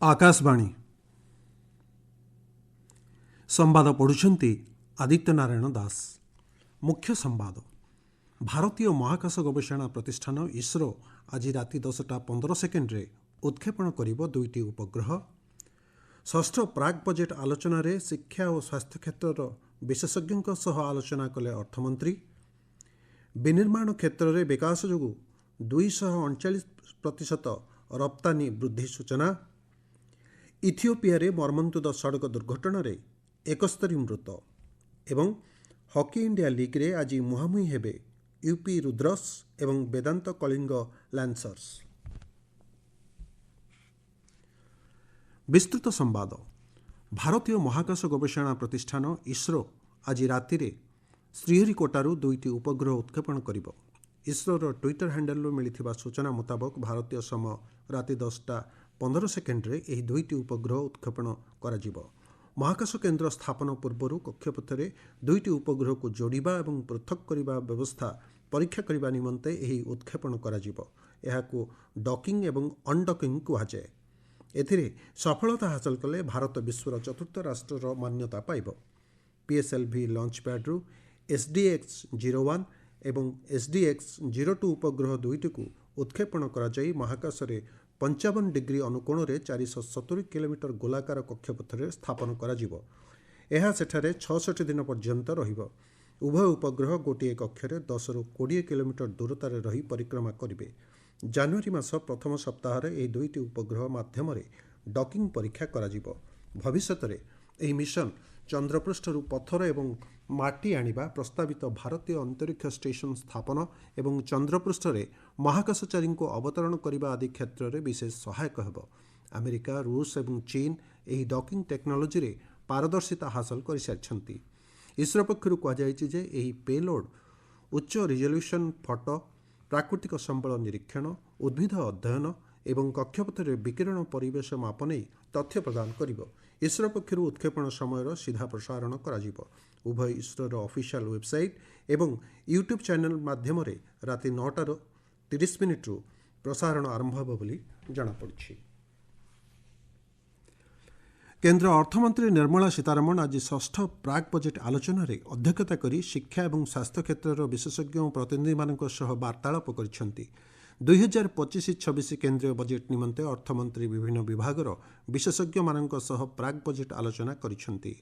आकाशवाणी संवाद पढ़ुछंती आदित्य नारायण दास। मुख्य संवाद। भारतीय महाकाश गवेषणा प्रतिष्ठान इसरो आज राति 10:15 उत्क्षेपण करिब दुईटी उपग्रह। षष्ठ प्राक बजेट आलोचन शिक्षा और स्वास्थ्य क्षेत्र विशेषज्ञों सह आलोचना कले अर्थमंत्री। विनिर्माण क्षेत्र में विकास जो 239% रप्तानी वृद्धि सूचना। इथियोपिया रे मर्मन्तुद सड़क दुर्घटन 71 मृत। एवं हॉकी इंडिया लीग रे आज मुहांमुही हेबे यूपी रुद्रस एवं वेदांत कलिंग लैंसर्स। विस्तृत संवाद। भारतीय महाकाश गवेषणा प्रतिष्ठान इसरो आज राति श्रीहरिकोटारू दुईटी उपग्रह उत्क्षेपण करिब। इसरोर ट्विटर हैंडल मिलिथिबा सूचना मुताबक भारतीय समय राति 10:15 एही दुईटी उपग्रह उत्क्षेपण कराजिब। महाकाश केन्द्र स्थापन पूर्व कक्षपथरे दुईटी उपग्रह को जोड़िबा एवं पृथक करिबा व्यवस्था परीक्षा करिबा निमंते एही उत्क्षेपण कराजिब। एहाकू डॉकिंग एवं अनडॉकिंग कुहाଯାए। एथिरे सफलता हासिल कले भारत विश्वर चतुर्थ राष्ट्रर मान्यता पाइब। PSLV लॉन्च पैड्रु SDX-01 एवं SDX-02 उपग्रह दुईटी को उत्क्षेपण कराଯାई महाकाश 55 डिग्री अनुकोण 470 किलोमीटर गोलाकार कक्षपथरे स्थापन कराजिब। एहा सेठारे 66 दिन पर्यंत रहिब। उभय उपग्रह गोटे कक्षरे 10 ରୁ 20 किलोमीटर दूरतार रही परिक्रमा करिवे। जनवरी मास प्रथम सप्ताह एही दुईटी उपग्रह माध्यम डॉकिंग परीक्षा कराजिब। भविष्य में एही मिशन चंद्रपृष्ठरू पत्थर एवं माटी आनिबा प्रस्तावित भारतीय अंतरिक्ष स्टेशन स्थापन एवं चंद्रपृष्ठरे महाकाशचारी को अवतरण करने आदि क्षेत्र में विशेष सहायक हेब। अमेरिका, रूस एवं चीन एही डॉकिंग टेक्नोलोजी रे पारदर्शिता हासिल कर सारिछंती। इसरो पक्षरु कहुଯାଇଛି जे एही पेलोड उच्च रिजोल्यूशन फोटो, प्राकृतिक संबल निरीक्षण, उद्भिद अध्ययन एवं कक्षपथरे विकिरण परिवेश माप नहीं तथ्य प्रदान करिब। इसरो पक्षरु उत्क्षेपण समय सीधा प्रसारण कराजिब। उभय इसरोर ऑफिशियल वेबसाइट एवं यूट्यूब चैनल माध्यम राति 9:30 प्रसारण आरंभ होब बोली जଣାपड़ी। केन्द्र अर्थमंत्री निर्मला सीतारमण आज षष्ठ प्राक बजेट आलोचन अध्यक्षता करी शिक्षा और स्वास्थ्य क्षेत्र विशेषज्ञ और प्रतिनिधि वार्तालाप कर 2025-26 केन्द्रीय बजेट निमंते अर्थमंत्री विभिन्न विभागर विशेषज्ञ प्राक बजेट आलोचना करिसेंती।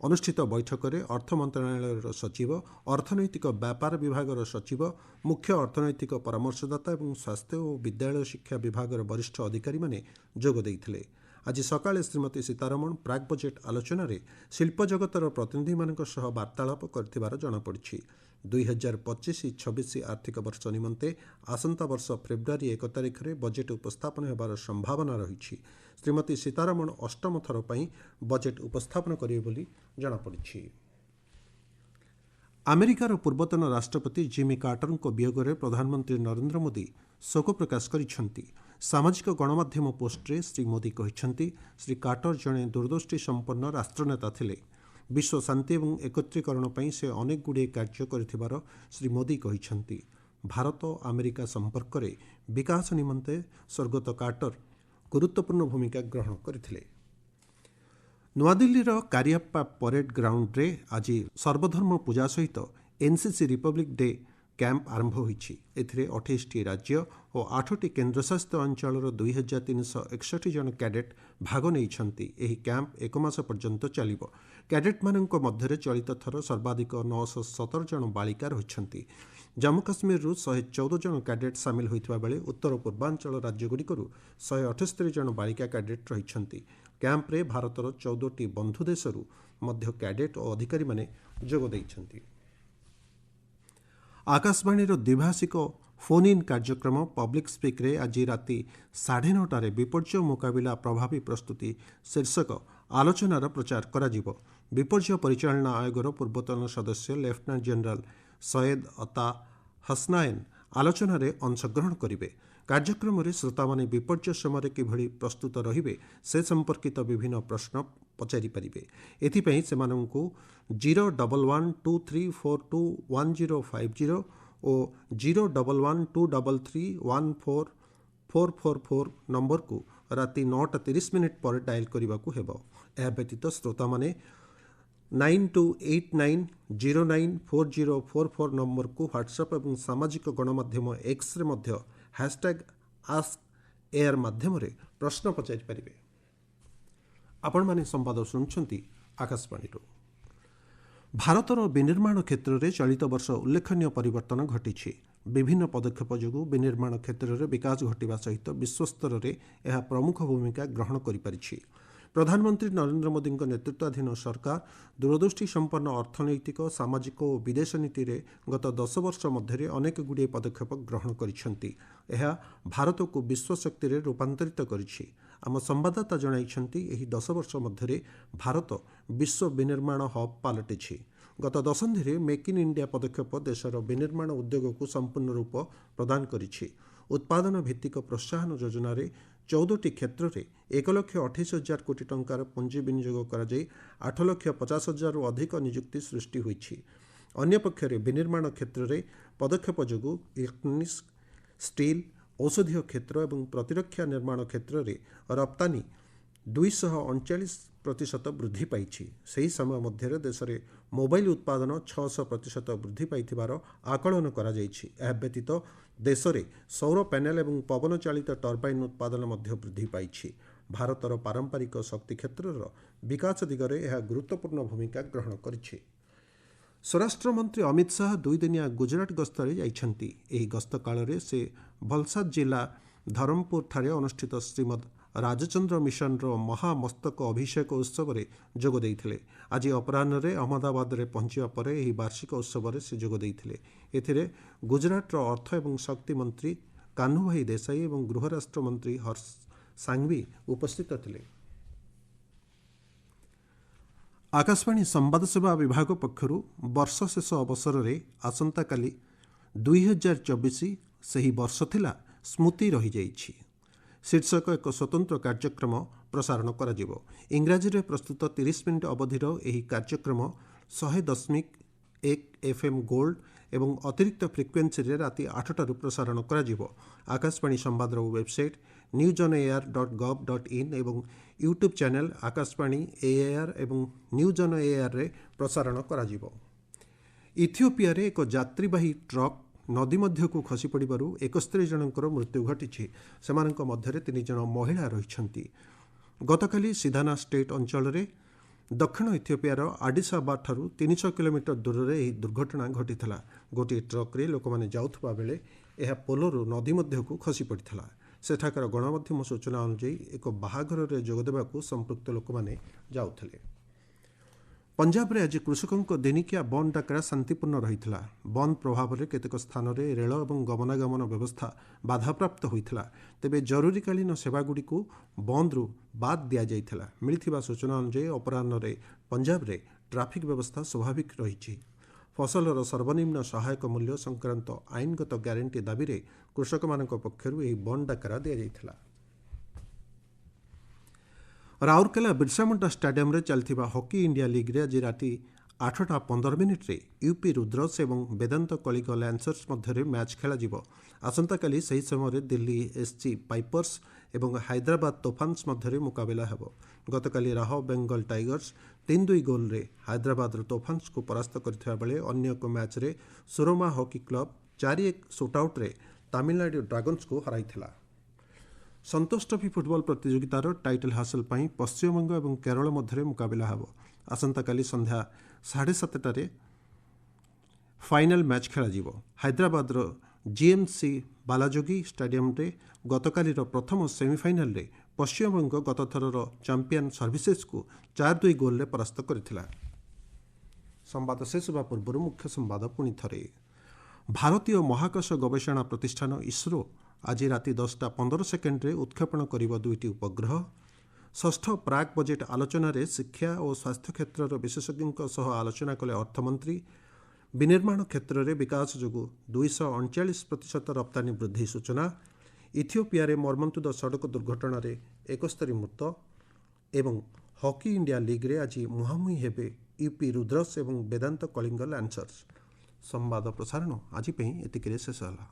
अनुष्ठित बैठक में अर्थ मंत्रालय सचिव, अर्थनैतिक व्यापार विभागर सचिव, मुख्य अर्थनैतिक परामर्शदाता और स्वास्थ्य और विद्यालय शिक्षा विभागर वरिष्ठ अधिकारी माने जोग देइथिले। आज सकाळे श्रीमती सीतारमण प्राक बजेट आलोचन शिल्प जगतर प्रतिनिधि वार्तालाप करथिबार जଣାपड़ी। 2025-26 आर्थिक वर्ष निमंते आसंता वर्ष फेब्रुआरी 1 तारिख में बजेट उपस्थापन होबार संभावना रही। श्रीमती सीतारमण अष्टम थर पर बजेट उपस्थापन करेंगे बोली जଣାपड़ी। अमेरिकार पूर्वतन राष्ट्रपति जिमी कार्टर को वियोग में प्रधानमंत्री नरेंद्र मोदी शोक प्रकाश करिसेंती। सामाजिक गणमाध्यम पोस्ट्रे श्री मोदी कहिसेंती श्री कार्टर जड़े दूरदृष्टि संपन्न राष्ट्रनेता थिले। विश्व शांति और एकत्रीकरण पर से अनेक गुड़े कार्य कर श्री मोदी कहिसेंती। भारत अमेरिका संपर्क में विकास निमंते स्वर्गत कार्टर गुरुत्वपूर्ण भूमिका ग्रहण करथिले। नुआदिल्लीर कारियाप्पा परेड ग्राउंड रे आज सर्वधर्म पूजा सहित NCC रिपब्लिक डे कैंप आरंभ होईछि। एथिरे 28टी राज्य और 8टी केन्द्रशासित अंचलर 2361 जन कैडेट भाग नेइछंती। एही कैंप 1 मास पर्यंत चलिबो। कैडेट मानक मध्य चलित थर सर्वाधिक 917 जन बालिका रहिछंती। जम्मू काश्मीर 114 जन कैडेट सामिल होइतबा बेले उत्तर पूर्वांचल राज्यगुड़िकरू 178 जन बालिका कैडेट रहिछंती। कैंप रे भारतर 14टी बंधु देशरू मध्य कैडेट और अधिकारी माने जोग देइछंती। आकाशवाणी द्विभाषिक फोन इन कार्यक्रम पब्लिक स्पीक रे आज राति 9:30 विपर्य मुकाबिला प्रभावी प्रस्तुति शीर्षक आलोचनार प्रचार कराजिब। विपर्य परिचालना आयोगर पूर्वतन सदस्य लेफ्टिनेंट जनरल सैयद अता हसनायन आलोचन अंशग्रहण करेंगे। कार्यक्रम में श्रोता माने विपर्य समय किभली प्रस्तुत रहिबे से संपर्कित विभिन्न प्रश्न पचारि पारिबे। एथिपई सेमानंकु 01123421050 और 011233144 444 ନମ୍ବରକୁ ରାତି 9:30 ପରେ ଡାଏଲ୍ କରିବାକୁ ହେବ। ଏହା ବ୍ୟତୀତ ଶ୍ରୋତାମାନେ 9289094044 ନମ୍ବରକୁ ହ୍ୱାଟ୍ସଆପ୍ ଏବଂ ସାମାଜିକ ଗଣମାଧ୍ୟମ ଏକ୍ସରେ ମଧ୍ୟ ହ୍ୟାଶ୍ଟ୍ୟାଗ୍ ଆସ୍କ ଏୟାର ମାଧ୍ୟମରେ ପ୍ରଶ୍ନ ପଚାରିପାରିବେ। ଆପଣମାନେ ସମ୍ବାଦ ଶୁଣୁଛନ୍ତି ଆକାଶବାଣୀରୁ। ଭାରତର ବିନିର୍ମାଣ କ୍ଷେତ୍ରରେ ଚଳିତ ବର୍ଷ ଉଲ୍ଲେଖନୀୟ ପରିବର୍ତ୍ତନ ଘଟିଛି। ବିଭିନ୍ନ ପଦକ୍ଷେପ ଯୋଗୁଁ ବିନିର୍ମାଣ କ୍ଷେତ୍ରରେ ବିକାଶ ଘଟିବା ସହିତ ବିଶ୍ୱସ୍ତରରେ ଏହା ପ୍ରମୁଖ ଭୂମିକା ଗ୍ରହଣ କରିପାରିଛି। ପ୍ରଧାନମନ୍ତ୍ରୀ ନରେନ୍ଦ୍ର ମୋଦିଙ୍କ ନେତୃତ୍ୱାଧୀନ ସରକାର ଦୂରଦୃଷ୍ଟି ସମ୍ପନ୍ନ ଅର୍ଥନୈତିକ, ସାମାଜିକ ଓ ବିଦେଶ ନୀତିରେ ଗତ 10 ବର୍ଷ ମଧ୍ୟରେ ଅନେକଗୁଡ଼ିଏ ପଦକ୍ଷେପ ଗ୍ରହଣ କରିଛନ୍ତି। ଏହା ଭାରତକୁ ବିଶ୍ୱଶକ୍ତିରେ ରୂପାନ୍ତରିତ କରିଛି। ଆମ ସମ୍ବାଦଦାତା ଜଣାଇଛନ୍ତି, ଏହି 10 ବର୍ଷ ମଧ୍ୟରେ ଭାରତ ବିଶ୍ୱ ବିନିର୍ମାଣ ହବ୍ ପାଲଟିଛି। ଗତ ଦଶନ୍ଧିରେ ମେକ୍ ଇନ୍ ଇଣ୍ଡିଆ ପଦକ୍ଷେପ ଦେଶର ବିନିର୍ମାଣ ଉଦ୍ୟୋଗକୁ ସମ୍ପୂର୍ଣ୍ଣ ରୂପ ପ୍ରଦାନ କରିଛି। ଉତ୍ପାଦନ ଭିତ୍ତିକ ପ୍ରୋତ୍ସାହନ ଯୋଜନାରେ 14ଟି କ୍ଷେତ୍ରରେ 1,28,000 କୋଟି ଟଙ୍କାର ପୁଞ୍ଜି ବିନିଯୋଗ କରାଯାଇ 8,50,000ରୁ ଅଧିକ ନିଯୁକ୍ତି ସୃଷ୍ଟି ହୋଇଛି। ଅନ୍ୟପକ୍ଷରେ ବିନିର୍ମାଣ କ୍ଷେତ୍ରରେ ପଦକ୍ଷେପ ଯୋଗୁଁ ଇଲେକ୍ଟ୍ରୋନିକ୍ସ, ଷ୍ଟିଲ୍, ଔଷଧୀୟ କ୍ଷେତ୍ର ଏବଂ ପ୍ରତିରକ୍ଷା ନିର୍ମାଣ କ୍ଷେତ୍ରରେ ରପ୍ତାନି 239% ବୃଦ୍ଧି ପାଇଛି। ସେହି ସମୟ ମଧ୍ୟରେ ଦେଶରେ ମୋବାଇଲ ଉତ୍ପାଦନ 600% ବୃଦ୍ଧି ପାଇଥିବାର ଆକଳନ କରାଯାଇଛି। ଏହା ବ୍ୟତୀତ ଦେଶରେ ସୌର ପ୍ୟାନେଲ ଏବଂ ପବନ ଚାଳିତ ଟର୍ବାଇନ୍ ଉତ୍ପାଦନ ମଧ୍ୟ ବୃଦ୍ଧି ପାଇଛି। ଭାରତର ପାରମ୍ପରିକ ଶକ୍ତି କ୍ଷେତ୍ରର ବିକାଶ ଦିଗରେ ଏହା ଗୁରୁତ୍ୱପୂର୍ଣ୍ଣ ଭୂମିକା ଗ୍ରହଣ କରିଛି। ସ୍ୱରାଷ୍ଟ୍ର ମନ୍ତ୍ରୀ ଅମିତ ଶାହା 2 ଦିନିଆ ଗୁଜରାଟ ଗସ୍ତରେ ଯାଇଛନ୍ତି। ଏହି ଗସ୍ତ କାଳରେ ସେ ଭଲସାଦ ଜିଲ୍ଲା ଧରମପୁରଠାରେ ଅନୁଷ୍ଠିତ ଶ୍ରୀମଦ୍ ରାଜଚନ୍ଦ୍ର ମିଶନର ମହାମସ୍ତକ ଅଭିଷେକ ଉତ୍ସବରେ ଯୋଗ ଦେଇଥିଲେ। ଆଜି ଅପରାହ୍ନରେ ଅହମ୍ମଦାବାଦରେ ପହଞ୍ଚିବା ପରେ ଏହି ବାର୍ଷିକ ଉତ୍ସବରେ ସେ ଯୋଗ ଦେଇଥିଲେ। ଏଥିରେ ଗୁଜରାଟର ଅର୍ଥ ଏବଂ ଶକ୍ତି ମନ୍ତ୍ରୀ କାହ୍ନୁଭାଇ ଦେଶାଇ ଏବଂ ଗୃହ ରାଷ୍ଟ୍ରମନ୍ତ୍ରୀ ହର୍ଷ ସାଂଘଭି ଉପସ୍ଥିତ ଥିଲେ। ଆକାଶବାଣୀ ସମ୍ବାଦ ସେବା ବିଭାଗ ପକ୍ଷରୁ ବର୍ଷ ଶେଷ ଅବସରରେ ଆସନ୍ତାକାଲି 2024 ସେହି ବର୍ଷ ଥିଲା ସ୍ମୃତି ରହିଯାଇଛି ଶୀର୍ଷକ ଏକ ସ୍ୱତନ୍ତ୍ର କାର୍ଯ୍ୟକ୍ରମ ପ୍ରସାରଣ କରାଯିବ। ଇଂରାଜୀରେ ପ୍ରସ୍ତୁତ 30 ମିନିଟ୍ ଅବଧିର ଏହି କାର୍ଯ୍ୟକ୍ରମ 100.1 FM ଗୋଲ୍ଡ ଏବଂ ଅତିରିକ୍ତ ଫ୍ରିକ୍ୱେନ୍ସିରେ ରାତି 8ଟାରୁ ପ୍ରସାରଣ କରାଯିବ। ଆକାଶବାଣୀ ସମ୍ବାଦର ୱେବସାଇଟ୍ newsonAir.gov.in ଏବଂ ୟୁଟ୍ୟୁବ୍ ଚ୍ୟାନେଲ ଆକାଶବାଣୀ AIR ଏବଂ ନ୍ୟୁଜ୍ ଅନ୍ AIRରେ ପ୍ରସାରଣ କରାଯିବ। ଇଥିଓପିଆରେ ଏକ ଯାତ୍ରୀବାହୀ ଟ୍ରକ୍ ନଦୀ ମଧ୍ୟକୁ ଖସି ପଡ଼ିବାରୁ 71 ଜଣଙ୍କର ମୃତ୍ୟୁ ଘଟିଛି। ସେମାନଙ୍କ ମଧ୍ୟରେ 3 ଜଣ ମହିଳା ରହିଛନ୍ତି। ଗତକାଲି ସିଦାନା ଷ୍ଟେଟ୍ ଅଞ୍ଚଳରେ ଦକ୍ଷିଣ ଇଥିଓପିଆର ଆଡିସ୍ ଆବାବାଠାରୁ 300 କିଲୋମିଟର ଦୂରରେ ଏହି ଦୁର୍ଘଟଣା ଘଟିଥିଲା। ଗୋଟିଏ ଟ୍ରକ୍ରେ ଲୋକମାନେ ଯାଉଥିବା ବେଳେ ଏହା ପୋଲରୁ ନଦୀ ମଧ୍ୟକୁ ଖସି ପଡ଼ିଥିଲା। ସେଠାକାର ଗଣମାଧ୍ୟମ ସୂଚନା ଅନୁଯାୟୀ ଏକ ବାହାଘରରେ ଯୋଗଦେବାକୁ ସମ୍ପୃକ୍ତ ଲୋକମାନେ ଯାଉଥିଲେ। ପଞ୍ଜାବରେ ଆଜି କୃଷକଙ୍କ ଦିନିକିଆ ବନ୍ଦ ଡାକରା ଶାନ୍ତିପୂର୍ଣ୍ଣ ରହିଥିଲା। ବନ୍ଦ ପ୍ରଭାବରେ କେତେକ ସ୍ଥାନରେ ରେଳ ଏବଂ ଗମନାଗମନ ବ୍ୟବସ୍ଥା ବାଧାପ୍ରାପ୍ତ ହୋଇଥିଲା। ତେବେ ଜରୁରୀକାଳୀନ ସେବାଗୁଡ଼ିକୁ ବନ୍ଦରୁ ବାଦ୍ ଦିଆଯାଇଥିଲା। ମିଳିଥିବା ସୂଚନା ଅନୁଯାୟୀ ଅପରାହ୍ନରେ ପଞ୍ଜାବରେ ଟ୍ରାଫିକ୍ ବ୍ୟବସ୍ଥା ସ୍ୱାଭାବିକ ରହିଛି। ଫସଲର ସର୍ବନିମ୍ନ ସହାୟକ ମୂଲ୍ୟ ସଂକ୍ରାନ୍ତ ଆଇନଗତ ଗ୍ୟାରେଣ୍ଟି ଦାବିରେ କୃଷକମାନଙ୍କ ପକ୍ଷରୁ ଏହି ବନ୍ଦ ଡାକରା ଦିଆଯାଇଥିଲା। ରାଉରକେଲା ବିର୍ସାମୁଣ୍ଡା ଷ୍ଟାଡିୟମରେ ଚାଲିଥିବା ହକି ଇଣ୍ଡିଆ ଲିଗ୍ରେ ଆଜି ରାତି 8:15 ୟୁପି ରୁଦ୍ରସ୍ ଏବଂ ବେଦାନ୍ତ କଳିଙ୍ଗ ଲ୍ୟାନ୍ସର୍ସ ମଧ୍ୟରେ ମ୍ୟାଚ୍ ଖେଳାଯିବ। ଆସନ୍ତାକାଲି ସେହି ସମୟରେ ଦିଲ୍ଲୀ ଏସ୍ଜି ପାଇପର୍ସ ଏବଂ ହାଇଦ୍ରାବାଦ ତୋଫାନ୍ସ ମଧ୍ୟରେ ମୁକାବିଲା ହେବ। ଗତକାଲି ରାହ ବେଙ୍ଗଲ ଟାଇଗର୍ସ 3-2 ଗୋଲ୍ରେ ହାଇଦ୍ରାବାଦର ତୋଫାନ୍ସକୁ ପରାସ୍ତ କରିଥିବା ବେଳେ ଅନ୍ୟ ଏକ ମ୍ୟାଚ୍ରେ ସୁରମା ହକି କ୍ଲବ 4-1 ସୁଟ୍ଆଉଟ୍ରେ ତାମିଲନାଡୁ ଡ୍ରାଗନ୍ସକୁ ହରାଇଥିଲା। ସନ୍ତୋଷ ଟ୍ରଫି ଫୁଟବଲ ପ୍ରତିଯୋଗିତାର ଟାଇଟଲ ହାସଲ ପାଇଁ ପଶ୍ଚିମବଙ୍ଗ ଏବଂ କେରଳ ମଧ୍ୟରେ ମୁକାବିଲା ହେବ। ଆସନ୍ତାକାଲି ସନ୍ଧ୍ୟା 7:30ଟାରେ ଫାଇନାଲ ମ୍ୟାଚ୍ ଖେଳାଯିବ। ହାଇଦ୍ରାବାଦର ଜିଏମ୍ସି ବାଲାଜୋଗି ଷ୍ଟାଡିୟମରେ ଗତକାଲିର ପ୍ରଥମ ସେମିଫାଇନାଲରେ ପଶ୍ଚିମବଙ୍ଗ ଗତଥରର ଚାମ୍ପିୟନ ସର୍ଭିସେସକୁ 4-2 ଗୋଲ୍ରେ ପରାସ୍ତ କରିଥିଲା। ସମ୍ବାଦ ଶେଷ ହେବା ପୂର୍ବରୁ ମୁଖ୍ୟ ସମ୍ବାଦ ପୁଣି ଥରେ। ଭାରତୀୟ ମହାକାଶ ଗବେଷଣା ପ୍ରତିଷ୍ଠାନ ଇସ୍ରୋ ଆଜି ରାତି 10:15 ଉତ୍କ୍ଷେପଣ କରିବ 2ଟି ଉପଗ୍ରହ। ଷଷ୍ଠ ପ୍ରାକ୍ ବଜେଟ୍ ଆଲୋଚନାରେ ଶିକ୍ଷା ଓ ସ୍ୱାସ୍ଥ୍ୟ କ୍ଷେତ୍ରର ବିଶେଷଜ୍ଞଙ୍କ ସହ ଆଲୋଚନା କଲେ ଅର୍ଥମନ୍ତ୍ରୀ। ବିନିର୍ମାଣ କ୍ଷେତ୍ରରେ ବିକାଶ ଯୋଗୁଁ 239% ରପ୍ତାନି ବୃଦ୍ଧି ସୂଚନା। ଇଥିଓପିଆରେ ମର୍ମନ୍ତୁଦ ସଡ଼କ ଦୁର୍ଘଟଣାରେ 71 ମୃତ ଏବଂ ହକି ଇଣ୍ଡିଆ ଲିଗ୍ରେ ଆଜି ମୁହାଁମୁହିଁ ହେବେ ୟୁପି ରୁଦ୍ରସ୍ ଏବଂ ବେଦାନ୍ତ କଳିଙ୍ଗ ଲ୍ୟାନ୍ସର୍ସ। ସମ୍ବାଦ ପ୍ରସାରଣ ଆଜି ପାଇଁ ଏତିକିରେ ଶେଷ ହେଲା।